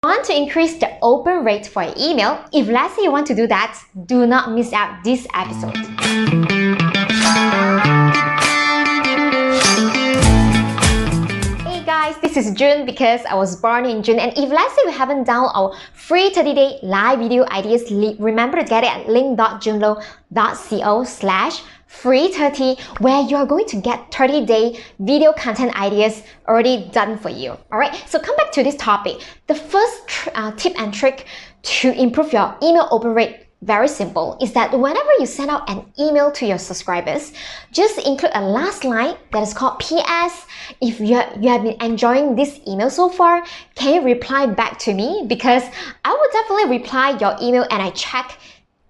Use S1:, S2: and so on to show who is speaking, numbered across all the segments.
S1: Want to increase the open rate for your email? If let's say you want to do that, do not miss out this episode. Hey guys, this is June because I was born in June, and if let's say you haven't downloaded our free 30-day live video ideas, remember to get it at link.junlo.co/free30, where you're going to get 30-day video content ideas already done for you. Alright, so come back to this topic. The first tip and trick to improve your email open rate, very simple, is that whenever you send out an email to your subscribers, just include a last line that is called PS. If you have been enjoying this email so far, can you reply back to me? Because I will definitely reply your email, and I check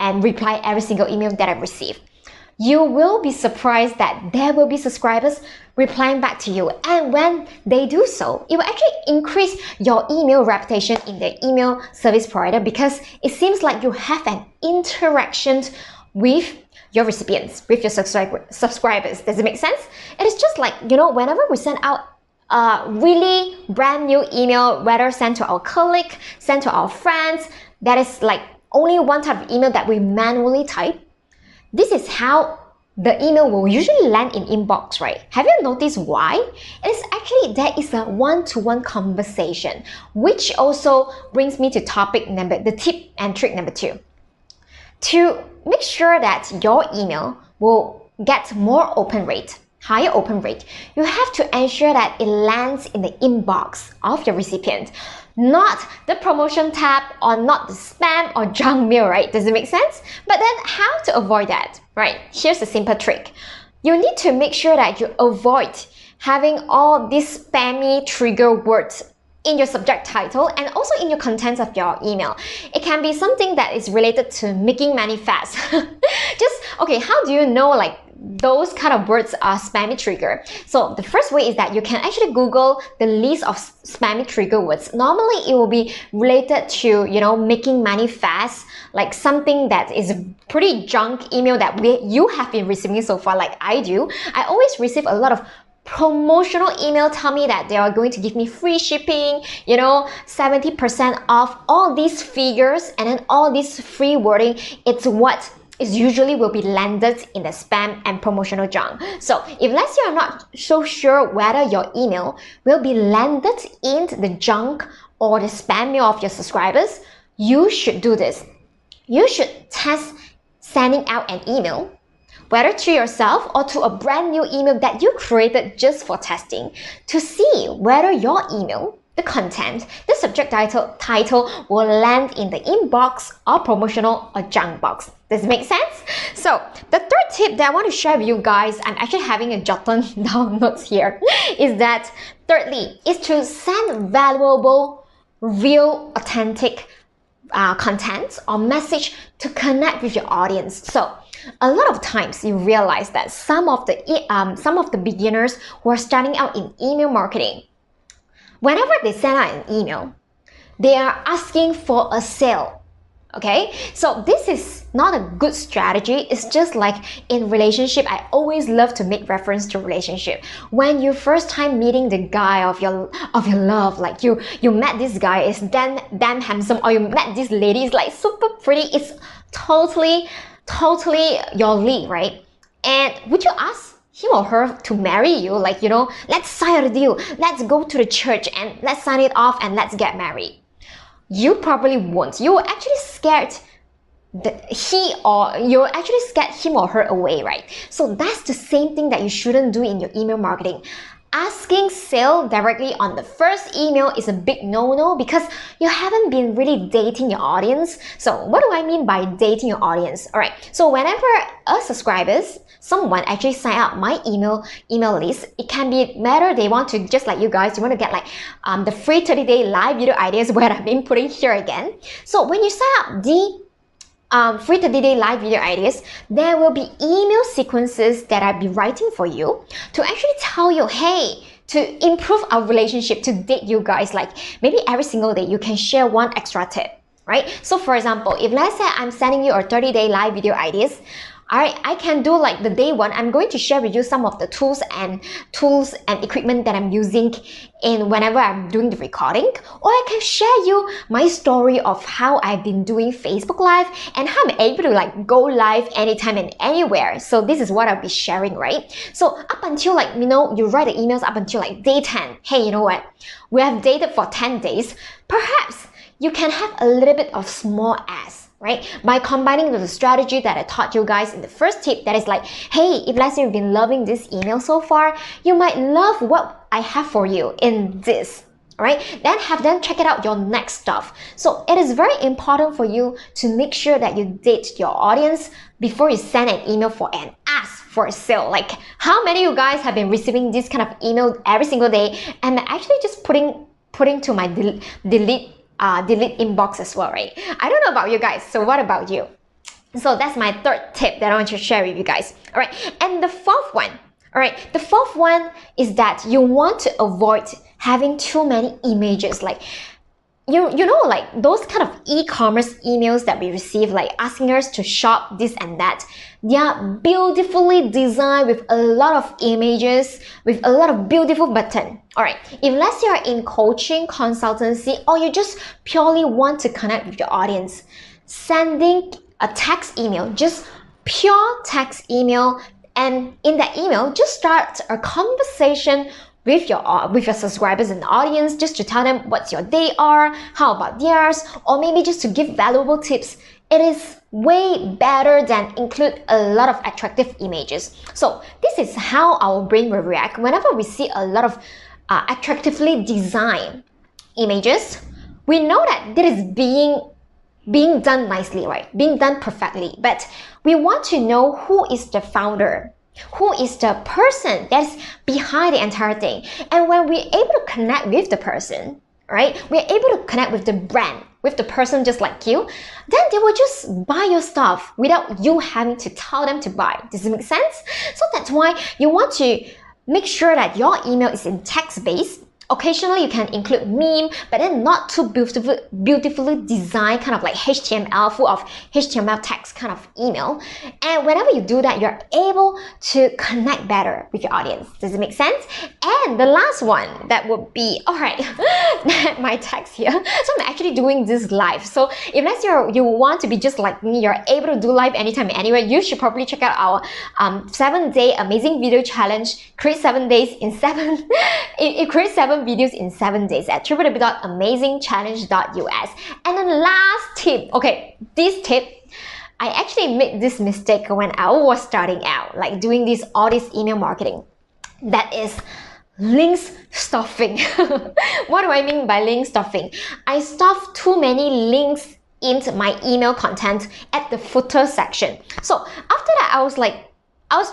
S1: and reply every single email that I receive. You will be surprised that there will be subscribers replying back to you, and when they do so, it will actually increase your email reputation in the email service provider, because it seems like you have an interaction with your recipients, with your subscribers. Does it make sense? It is just like, you know, whenever we send out a really brand new email, whether sent to our colleague, sent to our friends, that is like only one type of email that we manually type. This is how the email will usually land in inbox, right? Have you noticed why? It is actually there is a one-to-one conversation, which also brings me to the tip and trick number 2. To make sure that your email will get more open rate, higher open rate, you have to ensure that it lands in the inbox of your recipient, not the promotion tab or not the spam or junk mail, right? Does it make sense? But then how to avoid that, right? Here's a simple trick. You need to make sure that you avoid having all these spammy trigger words in your subject title and also in your contents of your email. It can be something that is related to making money fast. Okay, how do you know like those kind of words are spammy trigger? So the first way is that you can actually Google the list of spammy trigger words. Normally it will be related to, you know, making money fast, like something that is pretty junk email that you have been receiving so far, like I do. I always receive a lot of promotional email tell me that they are going to give me free shipping, you know, 70% off, all these figures, and then all this free wording. It's what is usually will be landed in the spam and promotional junk. So if let's say you're not so sure whether your email will be landed in the junk or the spam mail of your subscribers, you should do this. You should test sending out an email, whether to yourself or to a brand new email that you created just for testing, to see whether your email, the content, the subject title will land in the inbox or promotional or junk box. Does it make sense? So the third tip that I want to share with you guys, I'm actually having a jotted down notes here, is that thirdly, is to send valuable, real, authentic content or message to connect with your audience. So a lot of times you realize that some of the beginners who are starting out in email marketing, whenever they send out an email, they are asking for a sale. Okay, so this is not a good strategy. It's just like in relationship, I always love to make reference to relationship. When you first time meeting the guy of your love, like you met this guy is damn handsome, or you met this lady is like super pretty, it's totally your lead, right? And would you ask him or her to marry you? Like, you know, let's sign a deal, let's go to the church and let's sign it off and let's get married. You probably won't. You're actually scared you're actually scared him or her away, right? So that's the same thing that you shouldn't do in your email marketing. Asking sale directly on the first email is a big no-no, because you haven't been really dating your audience. So what do I mean by dating your audience? Alright, so whenever someone actually sign up my email list, it can be matter they want to, just like you guys, you want to get like the free 30-day live video ideas where I've been putting here again. So when you sign up the free 30-day live video ideas, there will be email sequences that I'll be writing for you to actually tell you, hey, to improve our relationship, to date you guys, like maybe every single day you can share one extra tip, right? So for example, if let's say I'm sending you a 30-day live video ideas, Alright, I can do like the day one. I'm going to share with you some of the tools and equipment that I'm using in whenever I'm doing the recording, or I can share you my story of how I've been doing Facebook Live and how I'm able to like go live anytime and anywhere. So this is what I'll be sharing, right? So up until like, you write the emails up until like day 10. Hey, you know what? We have dated for 10 days. Perhaps you can have a little bit of small ask, right? By combining with the strategy that I taught you guys in the first tip, that is like, hey, if let's say you've been loving this email so far, you might love what I have for you in this, right? Then have them check it out your next stuff. So it is very important for you to make sure that you date your audience before you send an email for an ask for a sale. Like, how many of you guys have been receiving this kind of email every single day and actually just putting to my delete inbox as well, right? I don't know about you guys, so what about you? So that's my third tip that I want to share with you guys. All right, and the fourth one, is that you want to avoid having too many images. Like, you know, like those kind of e-commerce emails that we receive, like asking us to shop this and that. They are beautifully designed with a lot of images, with a lot of beautiful buttons. Alright, if let's say you're in coaching, consultancy, or you just purely want to connect with your audience, sending a text email, just pure text email, and in that email, just start a conversation with your subscribers and audience, just to tell them what your day are, how about theirs, or maybe just to give valuable tips. It is way better than include a lot of attractive images. So this is how our brain will react whenever we see a lot of attractively designed images. We know that this is being done nicely, right? Being done perfectly. But we want to know who is the founder, who is the person that's behind the entire thing. And when we're able to connect with the person, right, we're able to connect with the brand, with the person just like you, then they will just buy your stuff without you having to tell them to buy. Does it make sense? So that's why you want to make sure that your email is in text-based. Occasionally you can include meme, but then not too beautifully designed, kind of like HTML, full of HTML text kind of email. And whenever you do that, you're able to connect better with your audience. Does it make sense? And the last one, that would be, alright, my text here. So I'm actually doing this live. So if let's say you want to be just like me, you're able to do live anytime, anywhere, you should probably check out our 7-day amazing video challenge. Create 7 days in 7, create 7 videos in 7 days at www.amazingchallenge.us. And then last tip, okay, this tip, I actually made this mistake when I was starting out, like doing all this email marketing. That is links stuffing. What do I mean by link stuffing? I stuffed too many links into my email content at the footer section. So after that, I was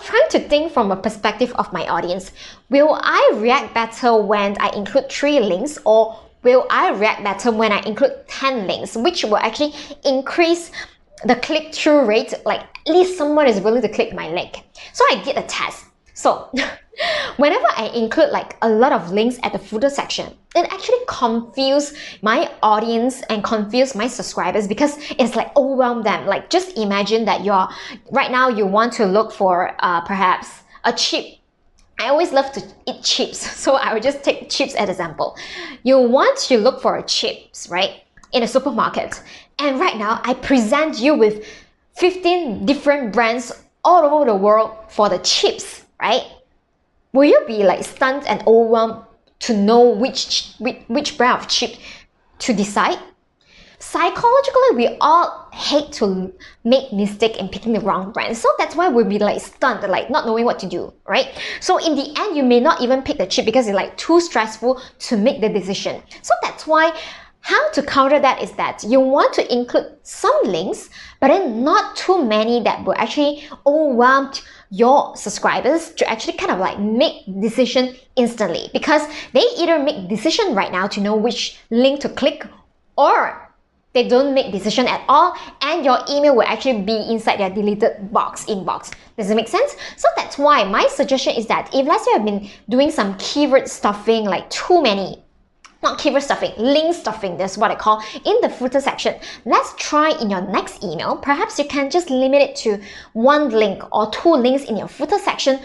S1: trying to think from a perspective of my audience. Will I react better when I include 3 links, or will I react better when I include 10 links, which will actually increase the click-through rate, like at least someone is willing to click my link. So I did a test. So whenever I include like a lot of links at the footer section, it actually confuse my audience and confuse my subscribers, because it's like overwhelm them. Like, just imagine that right now you want to look for perhaps a chip. I always love to eat chips, so I will just take chips as example. You want to look for chips, right, in a supermarket, and right now I present you with 15 different brands all over the world for the chips, right? Will you be like stunned and overwhelmed to know which brand of chip to decide? Psychologically, we all hate to make mistake in picking the wrong brand. So that's why we'll be like stunned, like not knowing what to do, right? So in the end, you may not even pick the chip because it's like too stressful to make the decision. So that's why how to counter that is that you want to include some links, but then not too many that will actually overwhelm your subscribers to actually kind of like make decision instantly, because they either make decision right now to know which link to click, or they don't make decision at all, and your email will actually be inside their deleted inbox. Does it make sense? So that's why my suggestion is that if let's say I've been doing some keyword stuffing, like too many not keyword stuffing, link stuffing, that's what I call, in the footer section. Let's try in your next email. Perhaps you can just limit it to 1 link or 2 links in your footer section,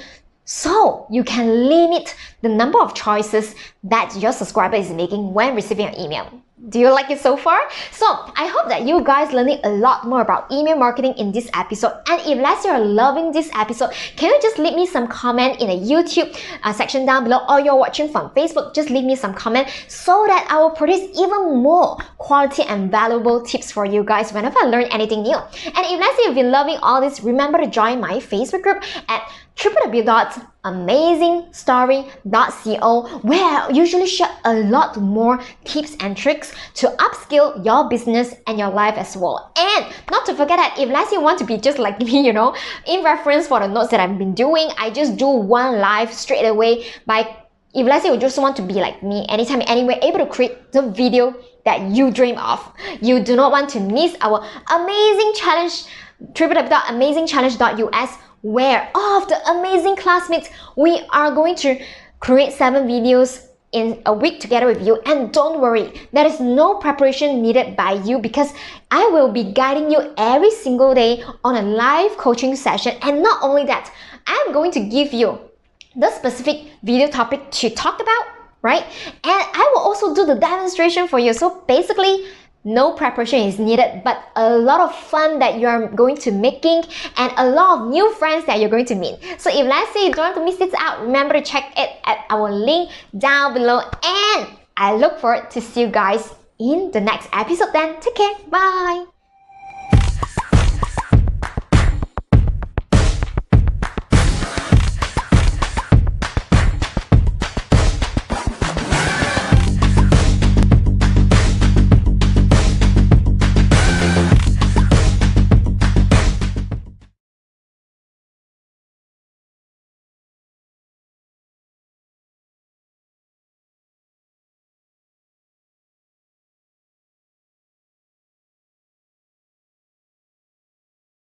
S1: so you can limit the number of choices that your subscriber is making when receiving an email. Do you like it so far? So I hope that you guys learning a lot more about email marketing in this episode. And if let's say you're loving this episode, can you just leave me some comment in the YouTube section down below, or you're watching from Facebook, just leave me some comment so that I will produce even more quality and valuable tips for you guys whenever I learn anything new. And if let's say you've been loving all this, remember to join my Facebook group at www.amazingstory.co, where I usually share a lot more tips and tricks to upskill your business and your life as well. And not to forget that if let's say you want to be just like me, in reference for the notes that I've been doing, I just do one live straight away. If let's say you just want to be like me, anytime, anywhere, able to create the video that you dream of. You do not want to miss our amazing challenge, www.amazingchallenge.us, where all of the amazing classmates, we are going to create 7 videos in a week together with you. And don't worry, there is no preparation needed by you, because I will be guiding you every single day on a live coaching session. And not only that, I'm going to give you the specific video topic to talk about, right? And I will also do the demonstration for you. So basically, no preparation is needed, but a lot of fun that you're going to making and a lot of new friends that you're going to meet. So if let's say you don't want to miss this out, remember to check it at our link down below. And I look forward to see you guys in the next episode then. Take care. Bye.